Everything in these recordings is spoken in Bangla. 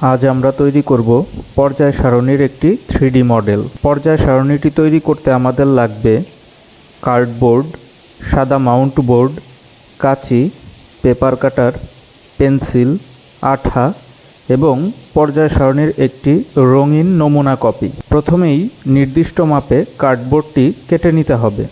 আজ আমরা তৈরি করব পর্যায় সারণীর একটি 3D মডেল। পর্যায় সারণীটি তৈরি করতে আমাদের লাগবে কার্ডবোর্ড, সাদা মাউন্ট বোর্ড, কাঁচি, পেপার কাটার, পেন্সিল, আঠা এবং পর্যায় সারণীর একটি রঙিন নমুনা কপি। প্রথমেই নির্দিষ্ট মাপে কার্ডবোর্ডটি কেটে নিতে হবে।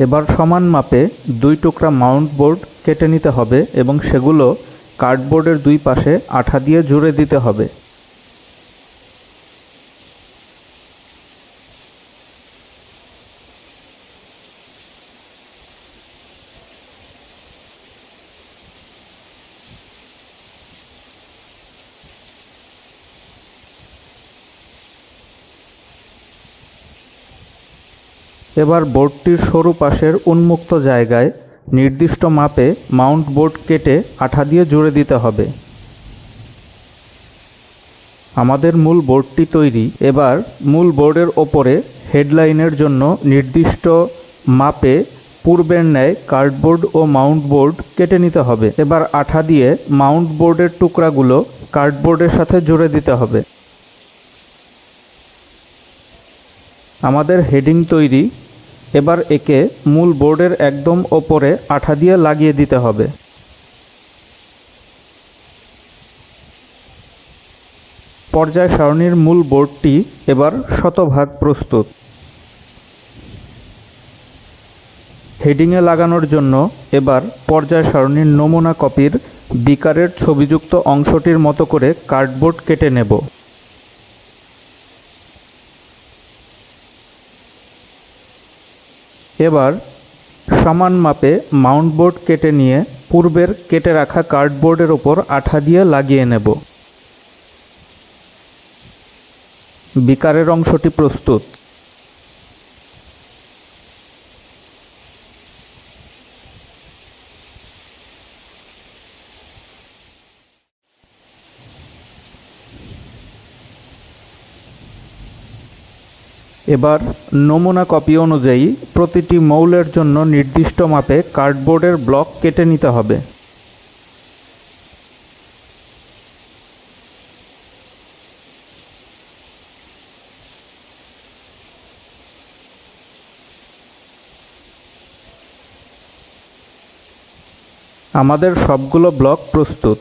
এবার সমান মাপে 2 টুকরা মাউন্ট বোর্ড কেটে নিতে হবে এবং সেগুলো কার্ডবোর্ডের দুই পাশে আঠা দিয়ে জুড়ে দিতে হবে। এবার বোর্ডটির সরু পাশের উন্মুক্ত জায়গায় নির্দিষ্ট মাপে মাউন্ট বোর্ড কেটে আঠা দিয়ে জুড়ে দিতে হবে। আমাদের মূল বোর্ডটি তৈরি। এবার মূল বোর্ডের ওপরে হেডলাইনের জন্য নির্দিষ্ট মাপে পূর্বের ন্যায় কার্ডবোর্ড ও মাউন্ট বোর্ড কেটে নিতে হবে। এবার আঠা দিয়ে মাউন্ট বোর্ডের টুকরাগুলো কার্ডবোর্ডের সাথে জুড়ে দিতে হবে। আমাদের হেডিং তৈরি। এবার একে মূল বোর্ডের একদম ওপরে আঠা দিয়ে লাগিয়ে দিতে হবে। পর্যায় সারণীর মূল বোর্ডটি এবার শতভাগ প্রস্তুত। হেডিংয়ে লাগানোর জন্য এবার পর্যায় সারণীর নমুনা কপির বিকারের ছবিযুক্ত অংশটির মতো করে কার্ডবোর্ড কেটে নেব। এবার সমান মাপে মাউন্ট বোর্ড কেটে নিয়ে পূর্বের কেটে রাখা কার্ডবোর্ডের ওপর আঠা দিয়ে লাগিয়ে নেব। বিকারের অংশটি প্রস্তুত। এবার নমুনা কপি অনুযায়ী প্রতিটি মৌলের জন্য নির্দিষ্ট মাপে কার্ডবোর্ডের ব্লক কেটে নিতে হবে। আমাদের সবগুলো ব্লক প্রস্তুত।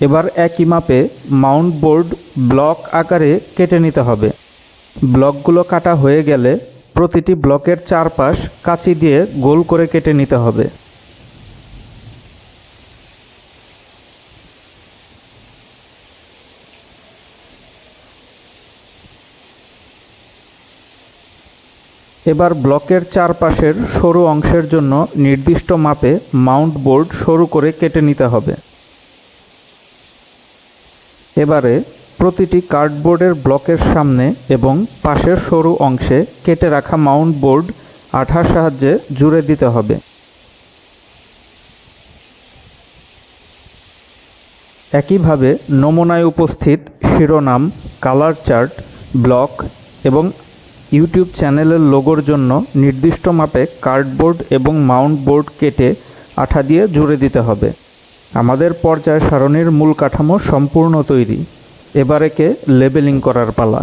এবার একই মাপে মাউন্ট বোর্ড ব্লক আকারে কেটে নিতে হবে। ব্লকগুলো কাটা হয়ে গেলে প্রতিটি ব্লকের চারপাশ কাঁচি দিয়ে গোল করে কেটে নিতে হবে। এবার ব্লকের চারপাশের সরু অংশের জন্য নির্দিষ্ট মাপে মাউন্ট বোর্ড সরু করে কেটে নিতে হবে। এবারে প্রতিটি কার্ডবোর্ডের ব্লকের সামনে এবং পাশের সরু অংশে কেটে রাখা মাউন্ট বোর্ড আঠার সাহায্যে জুড়ে দিতে হবে। একইভাবে নমুনায় উপস্থিত শিরোনাম, কালার চার্ট, ব্লক এবং ইউটিউব চ্যানেলের লোগোর জন্য নির্দিষ্ট মাপে কার্ডবোর্ড এবং মাউন্ট বোর্ড কেটে আঠা দিয়ে জুড়ে দিতে হবে। আমাদের পর্যায় সারণীর মূল কাঠামো সম্পূর্ণ তৈরি। এবার একে লেবেলিং করার পালা।